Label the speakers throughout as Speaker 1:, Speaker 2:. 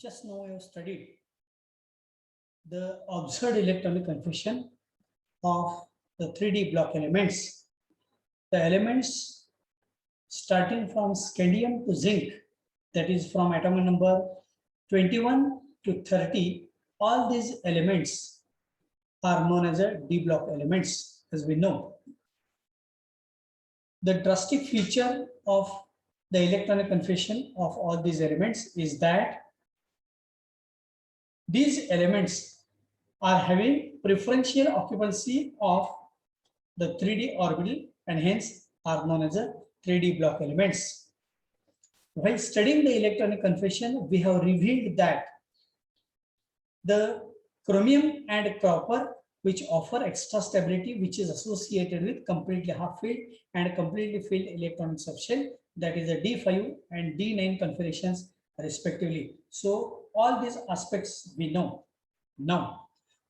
Speaker 1: Just now I have studied the observed electronic configuration of the 3D block elements. The elements starting from scandium to zinc, that is from atom number 21 to 30, all these elements are known as a D block elements, as we know. The drastic feature of the electronic configuration of all these elements is that these elements are having preferential occupancy of the 3D orbital and hence are known as a 3D block elements. While studying the electronic configuration, we have revealed that the chromium and copper, which offer extra stability, which is associated with completely half filled and completely filled electronic subshell, that is a D5 and D9 configurations respectively. So all these aspects we know. Now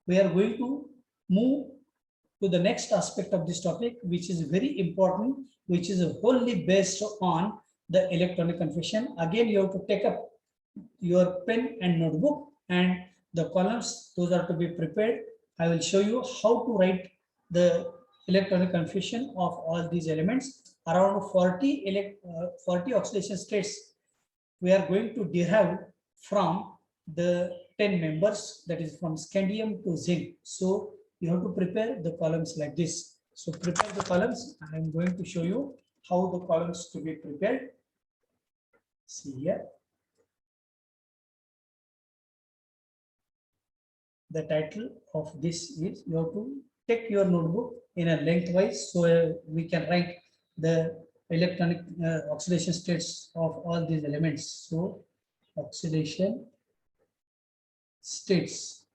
Speaker 1: we are going to move to the next aspect of this topic, which is very important, which is wholly based on the electronic configuration. Again, you have to take up your pen and notebook, and the columns, those are to be prepared. I will show you how to write the electronic configuration of all these elements. Around 40 oxidation states we are going to derive from the 10 members, that is from scandium to zinc. So you have to prepare the columns like this. So prepare the columns. I am going to show you how the columns to be prepared. See here. The title of this is, you have to take your notebook in a lengthwise so we can write the electronic oxidation states of all these elements. So oxidation states,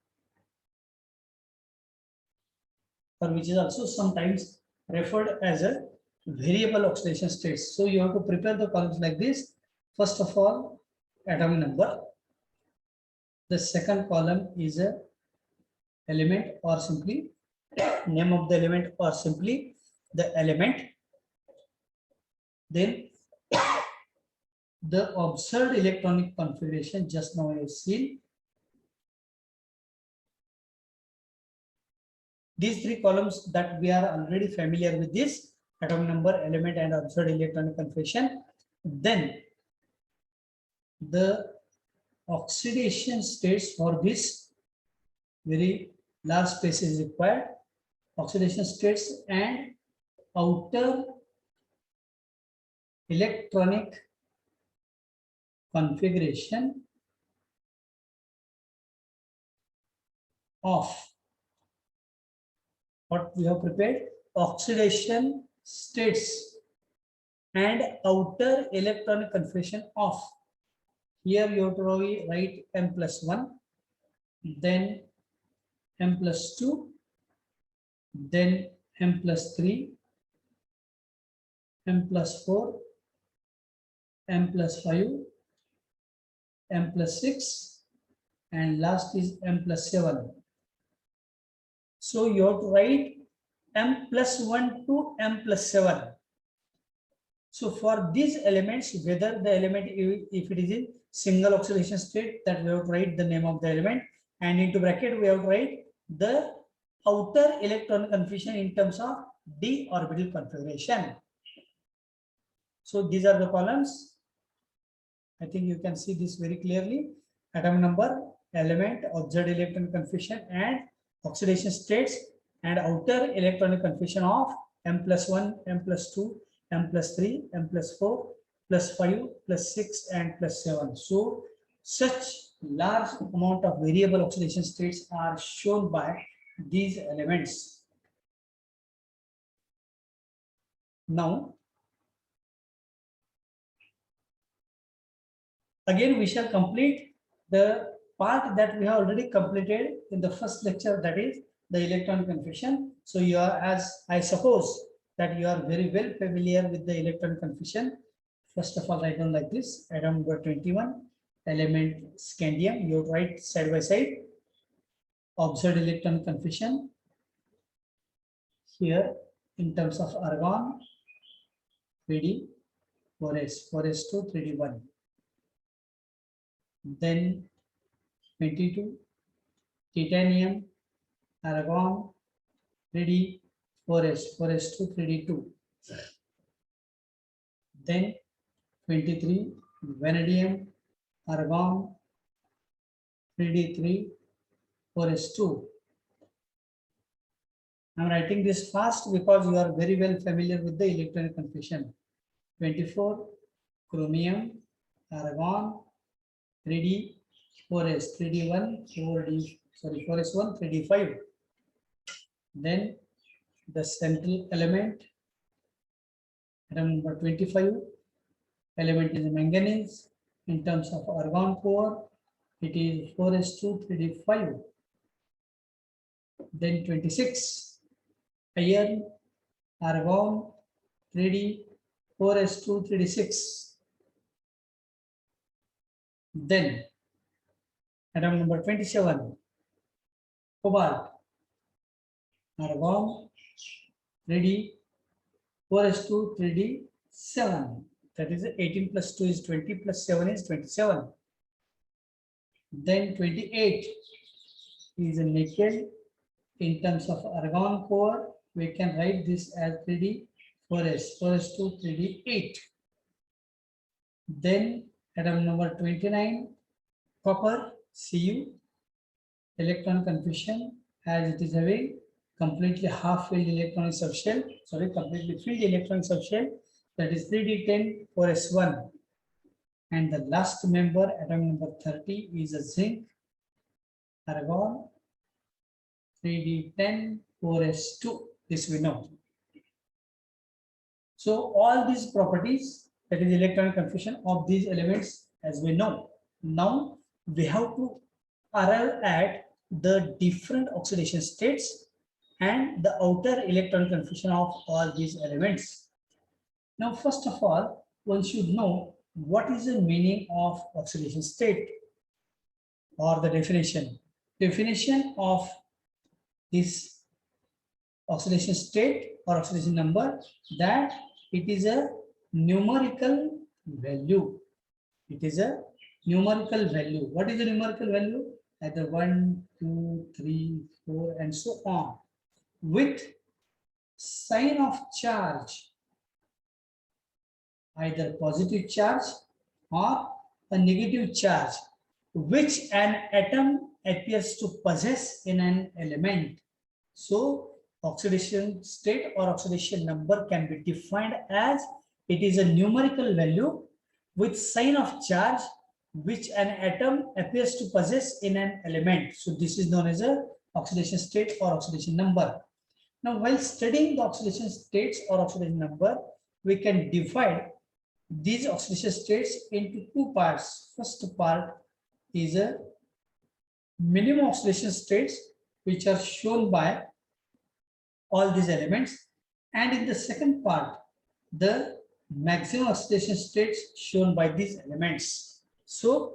Speaker 1: or which is also sometimes referred as a variable oxidation states. So you have to prepare the columns like this. First of all, atom number. The second column is a element, or simply name of the element, or simply the element. Then the observed electronic configuration, just now I have seen. These three columns that we are already familiar with this: atom number, element, and observed electronic configuration. Then the oxidation states for this very large space is required. Oxidation states and outer electronic configuration of what we have prepared: oxidation states and outer electronic configuration of. Here you have to write M+1, then M+2, then M+3, M+4, M+5, M+6, and last is M+7. So you have to write M+1 to M+7. So for these elements, whether the element, if it is in single oxidation state, that we have to write the name of the element, and into bracket we have to write the outer electronic configuration in terms of d orbital configuration. So these are the columns. I think you can see this very clearly: atom number, element, observed electronic configuration, and oxidation states, and outer electronic configuration of M+1, M+2, M+3, M+4, +5, +6, and +7. So such large amount of variable oxidation states are shown by these elements. Now, again, we shall complete the part that we have already completed in the first lecture, that is the electronic configuration. So you are, as I suppose that you are very well familiar with the electronic configuration. First of all, write down like this: atom number 21, element scandium, you write side by side. Observed electronic configuration here in terms of argon, 3D, 4s, 4s2, 3d1. Then 22, titanium, argon, 3D, 4s, 4s2, 3D2. Then 23, vanadium, argon, 3D3, 4s2. I'm writing this fast because you are very well familiar with the electronic configuration. 24, chromium, argon, 3D, 4s, 3D1, 4D, sorry, 4s1, 3D5. Then the central element, atom number 25, element is manganese. In terms of argon core, it is 4s2, 3D5. Then 26, iron, argon, 3D, 4s2, 3d6. Then atom number 27, cobalt, argon, 3D, 4s2, 3d7. That is 18 plus 2 is 20 plus 7 is 27. Then 28 is a nickel. In terms of argon core, we can write this as 3D, 4s, 4s2, 3d8. Then atom number 29, copper, Cu, electron configuration, as it is having completely half filled electronic subshell, sorry, completely filled electronic subshell, that is 3d10, 4s1. And the last member, atom number 30, is a zinc, argon, 3d10, 4s2. This we know. So all these properties, that is electronic configuration of these elements, as we know. Now we have to arrive at the different oxidation states and the outer electronic configuration of all these elements. Now, first of all, one should know what is the meaning of oxidation state or the definition. Definition of this oxidation state or oxidation number, that it is a numerical value. It is a numerical value. What is the numerical value? Either 1, 2, 3, 4, and so on, with sign of charge, either positive charge or a negative charge, which an atom appears to possess in an element. So oxidation state or oxidation number can be defined as it is a numerical value with sign of charge which an atom appears to possess in an element. So this is known as a oxidation state or oxidation number. Now, while studying the oxidation states or oxidation number, we can divide these oxidation states into two parts. First part is a minimum oxidation states, which are shown by all these elements, and in the second part, the maximum oxidation states shown by these elements. So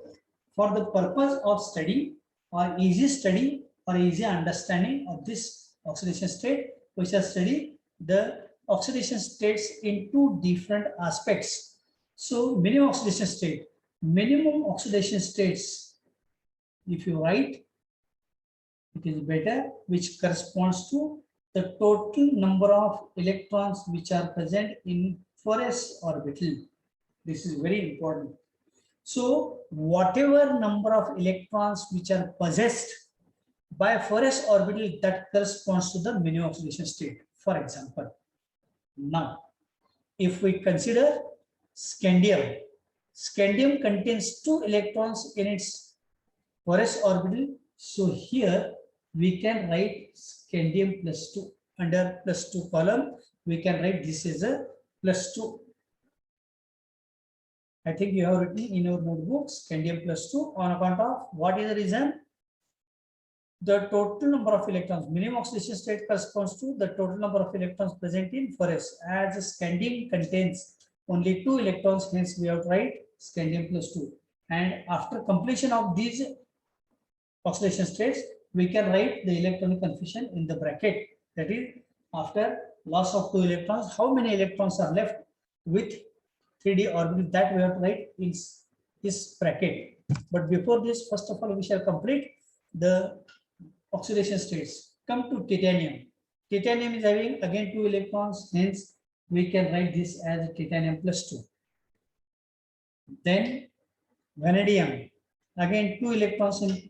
Speaker 1: for the purpose of study or easy study or easy understanding of this oxidation state, we shall study the oxidation states in two different aspects. So minimum oxidation state, minimum oxidation states, if you write, it is better, which corresponds to the total number of electrons which are present in 4s orbital. This is very important. So whatever number of electrons which are possessed by 4s orbital, that corresponds to the minimum oxidation state. For example, now if we consider scandium, scandium contains 2 electrons in its 4s orbital. So here we can write scandium plus 2. Under plus 2 column, we can write this is a plus 2. I think you have written in your notebooks scandium plus 2 on account of what is the reason? The total number of electrons, minimum oxidation state corresponds to the total number of electrons present in 4s. As scandium contains only 2 electrons, hence we have to write scandium plus 2. And after completion of these oxidation states, we can write the electronic configuration in the bracket. That is, after loss of 2 electrons, how many electrons are left with 3d orbital, that we have to write in this bracket. But before this, first of all, we shall complete the oxidation states. Come to titanium. Titanium is having again 2 electrons, hence we can write this as titanium plus 2. Then vanadium, again 2 electrons in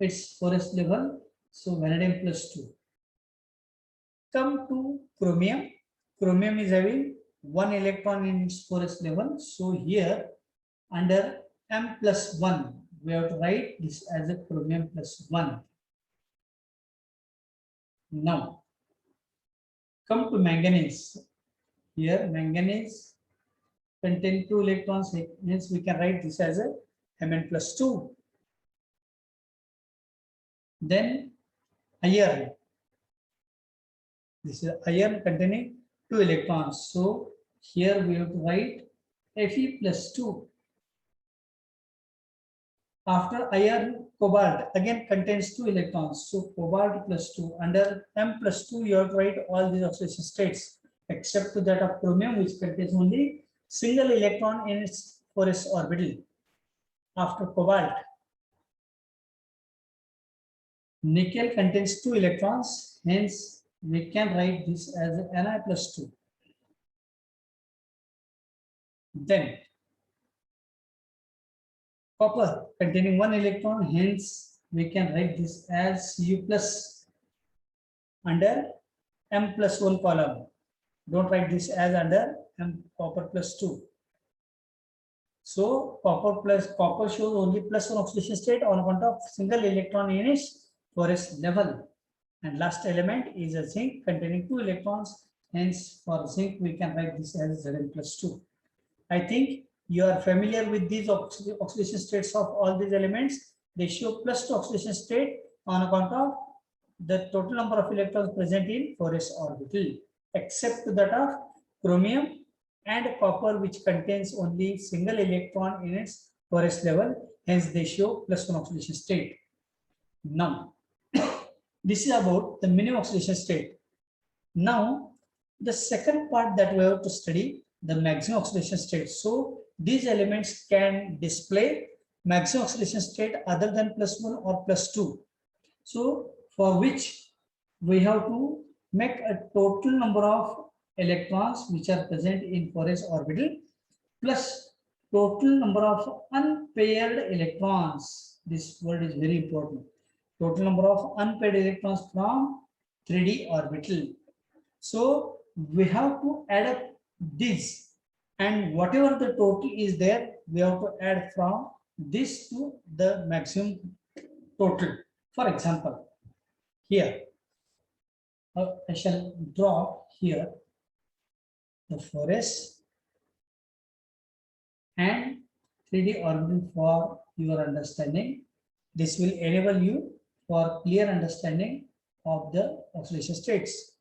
Speaker 1: its 4s level, so vanadium plus 2. Come to chromium. Chromium is having 1 electron in its 4s level, so here under M plus 1, we have to write this as a chromium plus 1. Now, come to manganese. Here, manganese contain 2 electrons, hence we can write this as a Mn plus 2. Then, iron. This is iron containing 2 electrons. So, here we have to write Fe plus 2. After iron, cobalt again contains 2 electrons. So, cobalt plus 2. Under M plus 2, you have to write all these oxidation states except to that of chromium, which contains only single electron in its 4s orbital. After cobalt, nickel contains 2 electrons, hence we can write this as Ni plus 2. Then copper containing 1 electron, hence we can write this as Cu plus under M plus 1 column. Don't write this as under M copper plus 2. So copper shows only plus 1 oxidation state on account of single electron in its 4s level. And last element is a zinc containing 2 electrons. Hence, for zinc, we can write this as Zn plus 2. I think you are familiar with these oxidation states of all these elements. They show plus 2 oxidation state on account of the total number of electrons present in 4s orbital, except that of chromium and copper, which contains only single electron in its 4s level. Hence, they show plus 1 oxidation state. Now, this is about the minimum oxidation state. Now, the second part that we have to study, the maximum oxidation state. So, these elements can display maximum oxidation state other than plus 1 or plus 2. So, for which we have to make a total number of electrons which are present in 4s orbital plus total number of unpaired electrons. This word is very important. Total number of unpaired electrons from 3d orbital. So we have to add up this, and whatever the total is there, we have to add from this to the maximum total. For example, here I shall draw here the 4s and 3d orbital for your understanding. This will enable you for clear understanding of the oxidation states.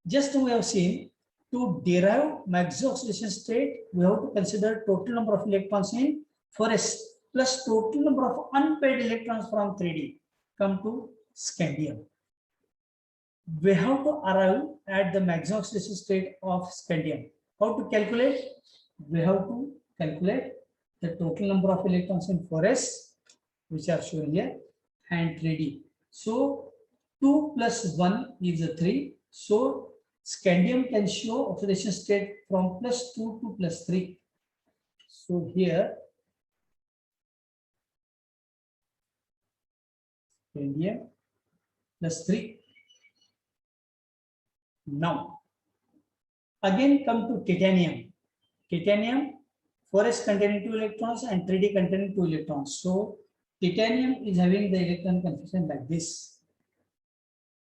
Speaker 1: Just we have seen, to derive maximum oxidation state, we have to consider total number of electrons in 4s plus total number of unpaired electrons from 3d. Come to scandium. We have to arrive at the maximum oxidation state of scandium. How to calculate? We have to calculate the total number of electrons in 4s, which are shown here, and 3d. So 2 plus 1 is a 3. So scandium can show oxidation state from plus 2 to plus 3. So here scandium plus 3. Now again come to titanium. Titanium 4s containing 2 electrons and 3d containing 2 electrons. So titanium is having the electron configuration like this,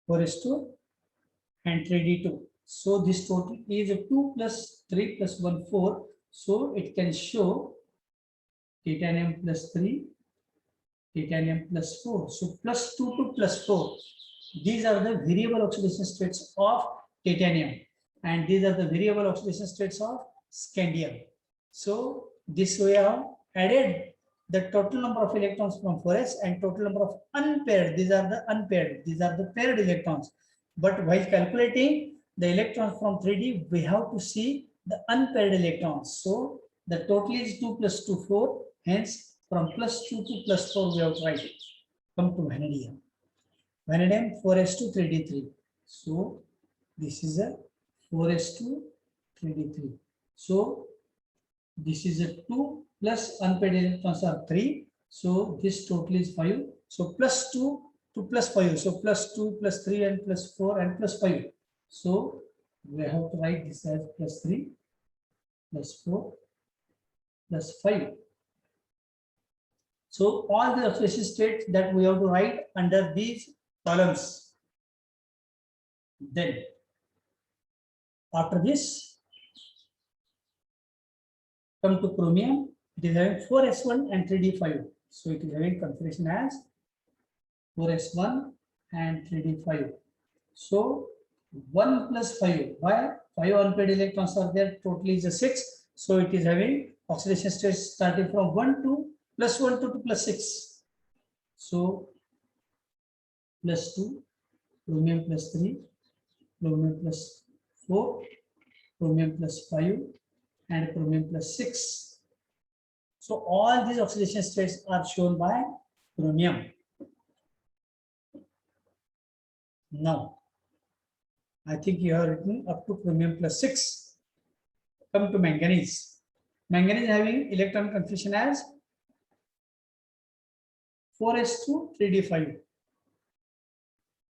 Speaker 1: 4s2 and 3d2. So this total is 2 plus 3 plus 1, 4. So it can show titanium plus 3, titanium plus 4. So plus 2 to plus 4. These are the variable oxidation states of titanium, and these are the variable oxidation states of scandium. So this way I have added the total number of electrons from 4s and total number of unpaired. These are the unpaired. These are the paired electrons. But while calculating the electrons from 3d, we have to see the unpaired electrons. So the total is 2 plus 2, 4. Hence, from +2 to +4, we have to write it. Come to vanadium. Vanadium 4s2 3d3. So this is a 4s2 3d3. So this is a 2 plus unpaired electrons are 3. So this total is 5. So +2 to +5. So +2 +3 and +4 and +5. So we have to write this as +3 +4 +5. So all the oxidation states that we have to write under these columns. Then after this, come to chromium. It is having 4s1 and 3d5. So it is having configuration as 4s1 and 3d5. So 1 plus 5. Why? 5 unpaired electrons are there. Total is a 6. So it is having oxidation states starting from 1 to +1 to +6. So +2, chromium +3, chromium +4, chromium +5, and chromium +6. So all these oxidation states are shown by chromium. Now, I think you have written up to chromium +6. Come to manganese. Manganese having electron configuration as 4s2 3d5.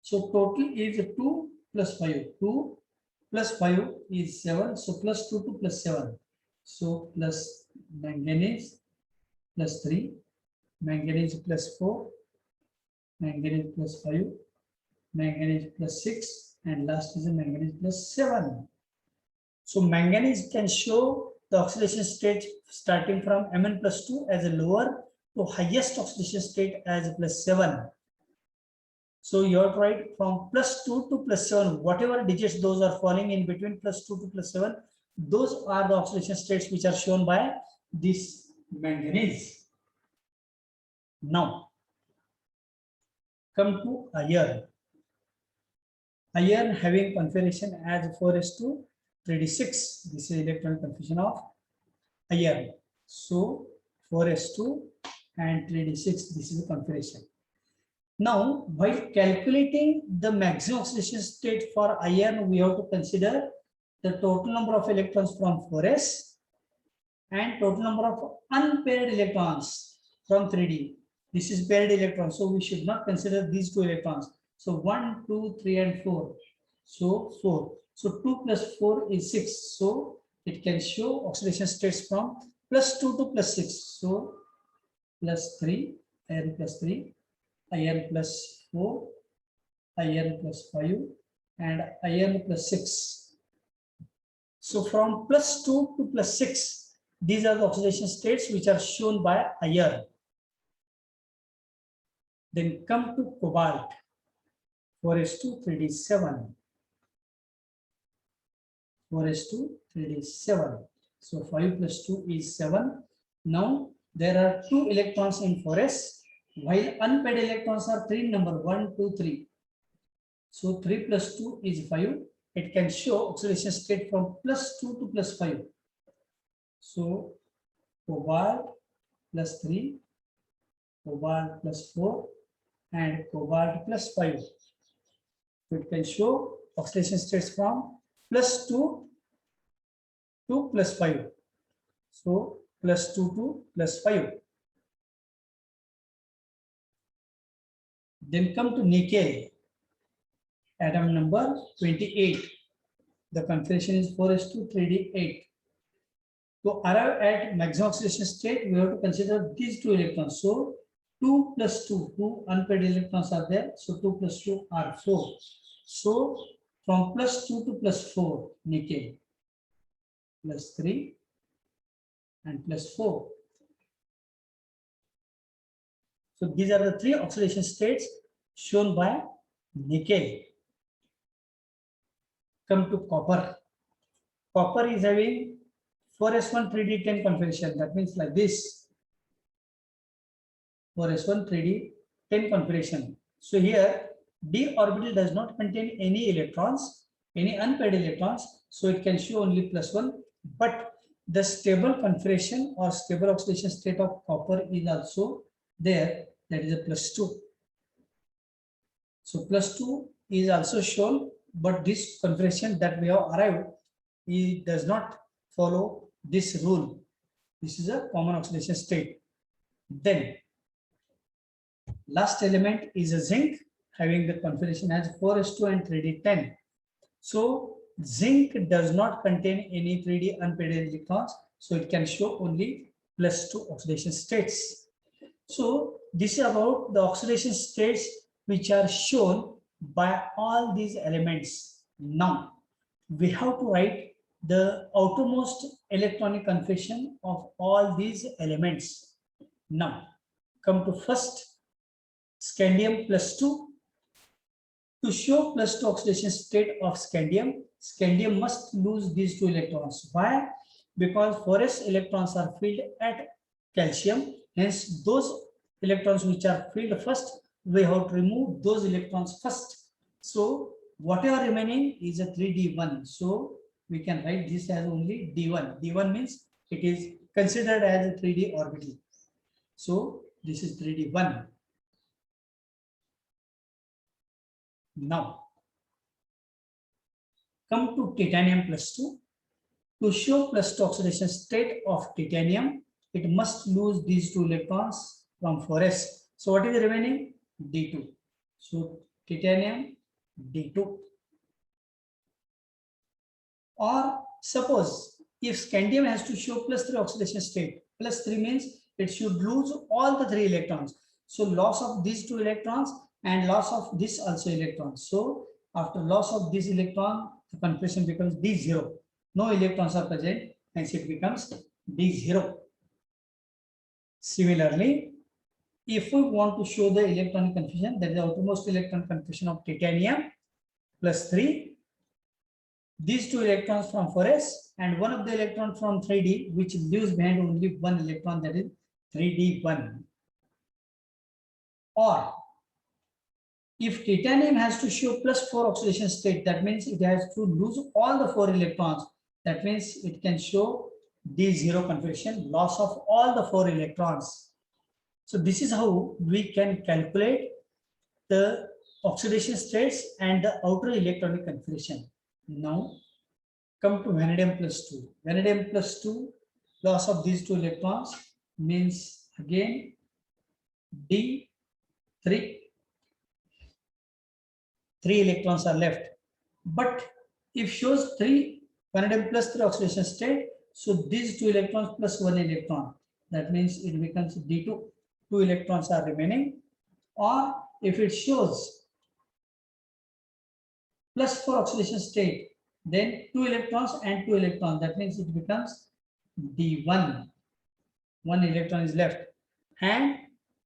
Speaker 1: So total is 2 plus 5. 2 plus 5 is 7. So +2 to +7. So plus manganese +3, manganese +4, manganese +5, manganese +6, and last is a manganese +7. So manganese can show the oxidation state starting from Mn+2 as a lower to highest oxidation state as +7. So you have to write from +2 to +7, whatever digits those are falling in between +2 to +7, those are the oxidation states which are shown by this manganese. Now, come to iron. Iron having configuration as 4s2 3d6. This is electron configuration of iron. So 4s2 and 3d6. This is the configuration. Now, while calculating the maximum oxidation state for iron, we have to consider the total number of electrons from 4s and total number of unpaired electrons from 3d. This is paired electrons, so we should not consider these two electrons. So 1, 2, 3, and 4. So 4. So 2 plus 4 is 6. So it can show oxidation states from +2 to +6. So +3, iron +3, iron +4, iron +5, and iron +6. So from +2 to +6, these are the oxidation states which are shown by iron. Then come to cobalt, 4s2 3d7. 4s2 3d7. So 5 plus 2 is 7. Now there are 2 electrons in 4s, while unpaired electrons are 3 in number, 1, 2, 3. So 3 plus 2 is 5. It can show oxidation state from +2 to +5. So cobalt +3, cobalt +4, and cobalt +5. So it can show oxidation states from +2 to +5. So +2 to +5. Then come to nickel, atom number 28. The configuration is 4s2 3d8. To arrive at maximum oxidation state, we have to consider these 2 electrons. So 2 plus 2, 2 unpaired electrons are there. So 2 plus 2 are 4. So from +2 to +4, nickel, +3 and +4. So these are the 3 oxidation states shown by nickel. Come to copper. Copper is having 4s1 3d10 configuration. That means like this. 4s1 3d10 configuration. So here d orbital does not contain any electrons, any unpaired electrons. So it can show only +1. But the stable configuration or stable oxidation state of copper is also there, that is a +2. So +2 is also shown, but this configuration that we have arrived, it does not follow this rule. This is a common oxidation state. Then last element is a zinc, having the configuration as 4s2 and 3d10. So zinc does not contain any 3d unpaired electrons, so it can show only +2 oxidation states. So this is about the oxidation states which are shown by all these elements. Now we have to write the outermost electronic configuration of all these elements. Now come to first scandium +2. To show +2 oxidation state of scandium, scandium must lose these 2 electrons. Why? Because 4s electrons are filled at calcium. Hence, those electrons which are filled first, we have to remove those electrons first. So, whatever remaining is a 3d1. So, we can write this as only d1. d1 means it is considered as a 3d orbital. So, this is 3d1. Now, come to titanium +2. To show +2 oxidation state of titanium, it must lose these 2 electrons from 4s. So what is the remaining? D2. So titanium D2. Or suppose if scandium has to show +3 oxidation state, +3 means it should lose all the 3 electrons. So loss of these 2 electrons and loss of this also electron. So after loss of this electron, the configuration becomes D0. No electrons are present, hence it becomes D0. Similarly, if we want to show the electronic confusion, that is the outermost electron configuration of titanium +3, these 2 electrons from 4s and one of the electron from 3d, which leaves behind only 1 electron, that is 3d1. Or if titanium has to show +4 oxidation state, that means it has to lose all the 4 electrons. That means it can show D0 configuration, loss of all the 4 electrons. So this is how we can calculate the oxidation states and the outer electronic configuration. Now come to vanadium +2. Vanadium +2, loss of these 2 electrons means again D3. 3 electrons are left. But if shows vanadium +3 oxidation state, so these 2 electrons plus 1 electron, that means it becomes D2. 2 electrons are remaining. Or if it shows +4 oxidation state, then 2 electrons and 2 electrons, that means it becomes D1. 1 electron is left. And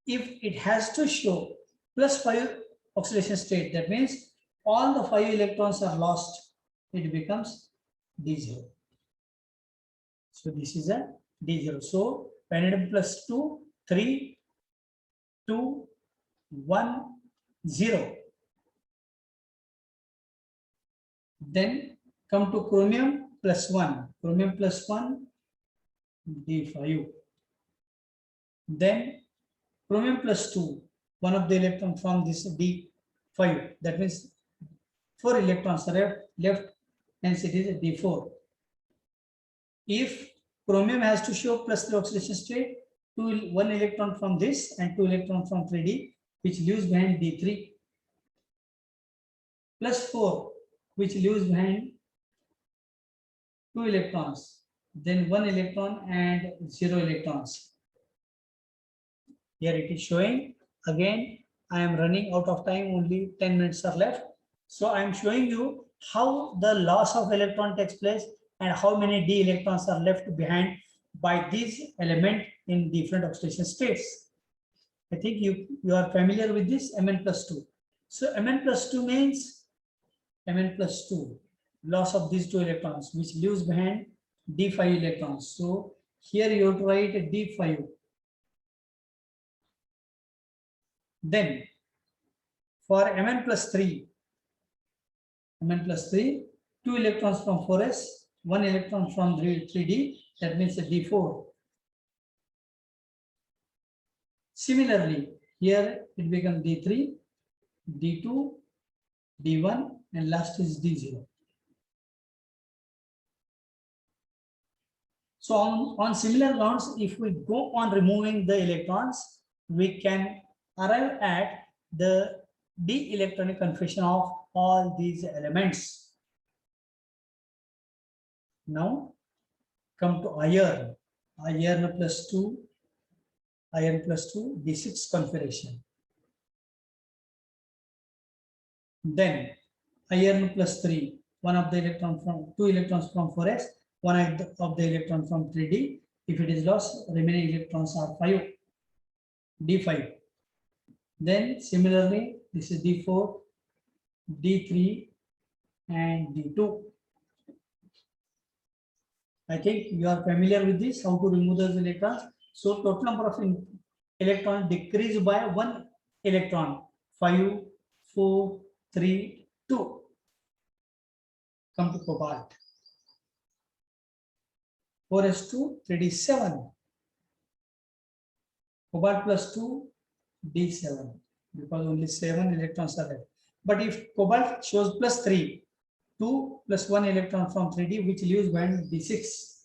Speaker 1: if it has to show +5 oxidation state, that means all the 5 electrons are lost, it becomes D0. So this is a D0. So vanadium +2, 3, 2, 1, 0. Then come to chromium +1. Chromium +1, D5. Then chromium +2, one of the electron from this D5. That means 4 electrons are left, hence it is a D4. If chromium has to show +3 oxidation state, 1 electron from this and 2 electrons from 3D, which leaves behind D3. +4, which leaves behind 2 electrons, then 1 electron and 0 electrons. Here it is showing. Again, I am running out of time, only 10 minutes are left. So I am showing you how the loss of electron takes place and how many d electrons are left behind by these elements in different oxidation states. I think you are familiar with this Mn+2. So Mn+2 means Mn+2, loss of these 2 electrons, which leaves behind d5 electrons. So here you have to write d5. Then for Mn+3, 2 electrons from 4s, 1 electron from 3d, That means D4. Similarly, here it becomes D3, D2, D1, and last is D0. So on similar grounds, if we go on removing the electrons, we can arrive at the d electronic configuration of all these elements. Now come to iron. Iron plus 2, D6 configuration. Then iron plus 3, one of the electron from 2 electrons from 4s, one of the electron from 3d. If it is lost, remaining electrons are 5, D5. Then similarly, this is D4, D3, and D2. I think you are familiar with this, how to remove those electrons. So total number of electrons decreased by 1 electron, 5, 4, 3, 2. Come to cobalt. 4s2, 3d7. Cobalt plus 2, D7, because only 7 electrons are left. But if cobalt shows plus 3, 2 plus 1 electron from 3d, which leaves behind D6.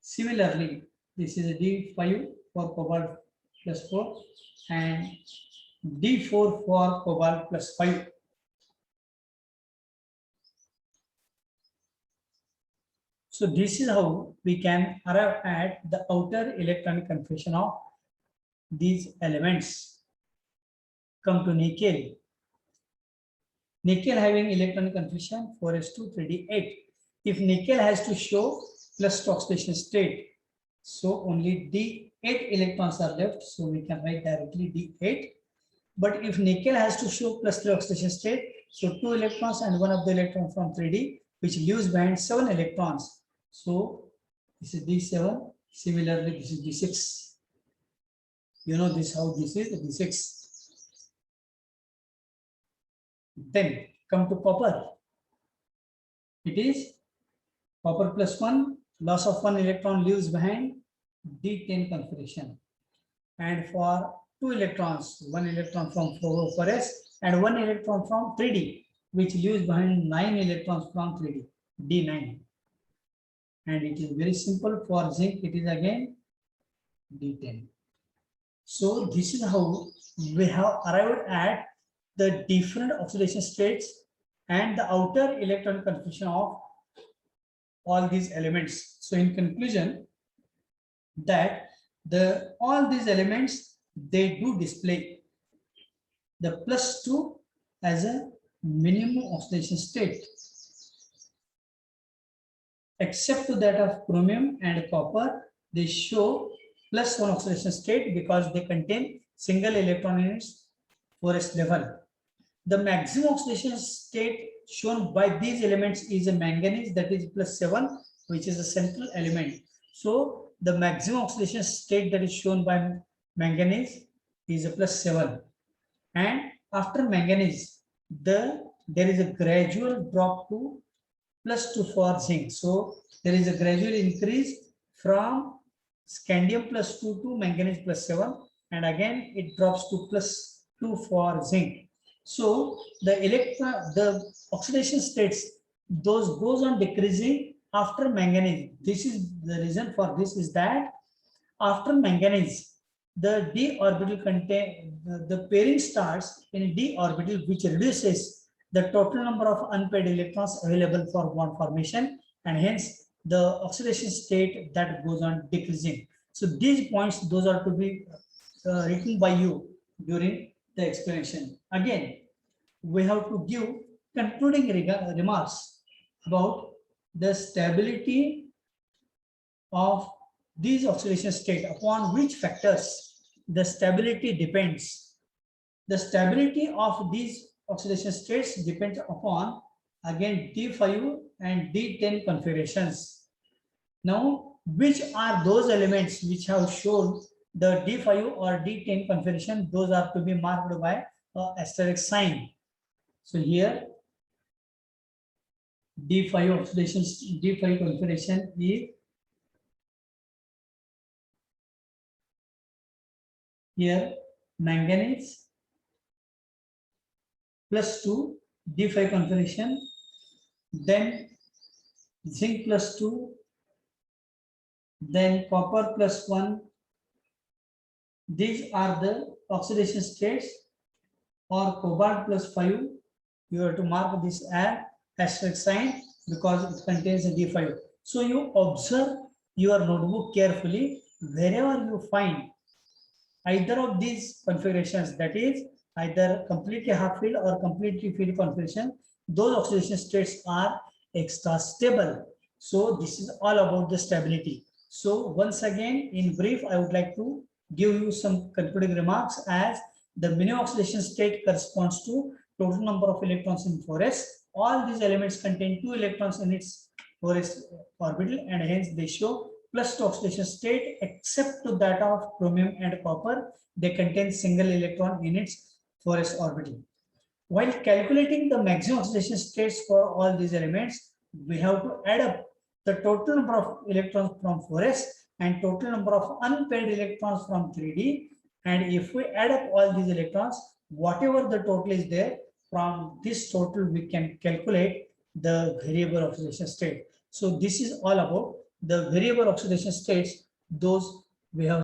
Speaker 1: Similarly, this is a D5 for cobalt plus 4 and D4 for cobalt plus 5. So this is how we can arrive at the outer electronic configuration of these elements. Come to nickel. Nickel having electronic configuration 4s2, 3d8. If nickel has to show plus to oxidation state, so only d8 electrons are left, so we can write directly d8. But if nickel has to show plus 3 oxidation state, so 2 electrons and one of the electron from 3d, which leaves behind 7 electrons. So this is d7. Similarly, this is d6. You know this how this is d6. Then come to copper. It is copper plus 1, loss of 1 electron leaves behind D10 configuration. And for 2 electrons, 1 electron from 4s and 1 electron from 3d, which leaves behind 9 electrons from 3d, D9. And it is very simple. For zinc, it is again D10. So this is how we have arrived at the different oxidation states and the outer electron configuration of all these elements. So in conclusion, that all these elements, they do display the plus 2 as a minimum oxidation state, except to that of chromium and copper. They show plus 1 oxidation state because they contain single electron in its 4s level. The maximum oxidation state shown by these elements is a manganese, that is plus 7, which is a central element. So the maximum oxidation state that is shown by manganese is a plus 7. And after manganese, there is a gradual drop to plus 2 for zinc. So there is a gradual increase from scandium plus 2 to manganese plus 7. And again, it drops to plus 2 for zinc. So the oxidation states, those goes on decreasing after manganese. This is the reason for this is that after manganese, the d orbital contain the pairing starts in d orbital, which reduces the total number of unpaired electrons available for bond formation, and hence the oxidation state that goes on decreasing. So these points, those are to be written by you during the explanation. Again, we have to give concluding remarks about the stability of these oxidation state, upon which factors the stability depends. The stability of these oxidation states depends upon, again, D5 and D10 configurations. Now, which are those elements which have shown the D5 or D10 configuration? Those are to be marked by asterisk sign. So here D5 oxidation, D5 configuration is here manganese plus 2 D5 configuration, then zinc plus 2, then copper plus 1. These are the oxidation states, or cobalt plus 5. You have to mark this as asterisk sign because it contains a D5. So you observe your notebook carefully. Wherever you find either of these configurations, that is either completely half filled or completely filled configuration, those oxidation states are extra stable. So this is all about the stability. So once again, in brief, I would like to give you some concluding remarks, as the minimum oxidation state corresponds to total number of electrons in 4s. All these elements contain 2 electrons in its 4s orbital, and hence they show plus 2 oxidation state, except to that of chromium and copper. They contain single electron in its 4s orbital. While calculating the maximum oxidation states for all these elements, we have to add up the total number of electrons from 4s and total number of unpaired electrons from 3d. And if we add up all these electrons, whatever the total is there, from this total we can calculate the variable oxidation state. So this is all about the variable oxidation states, those we have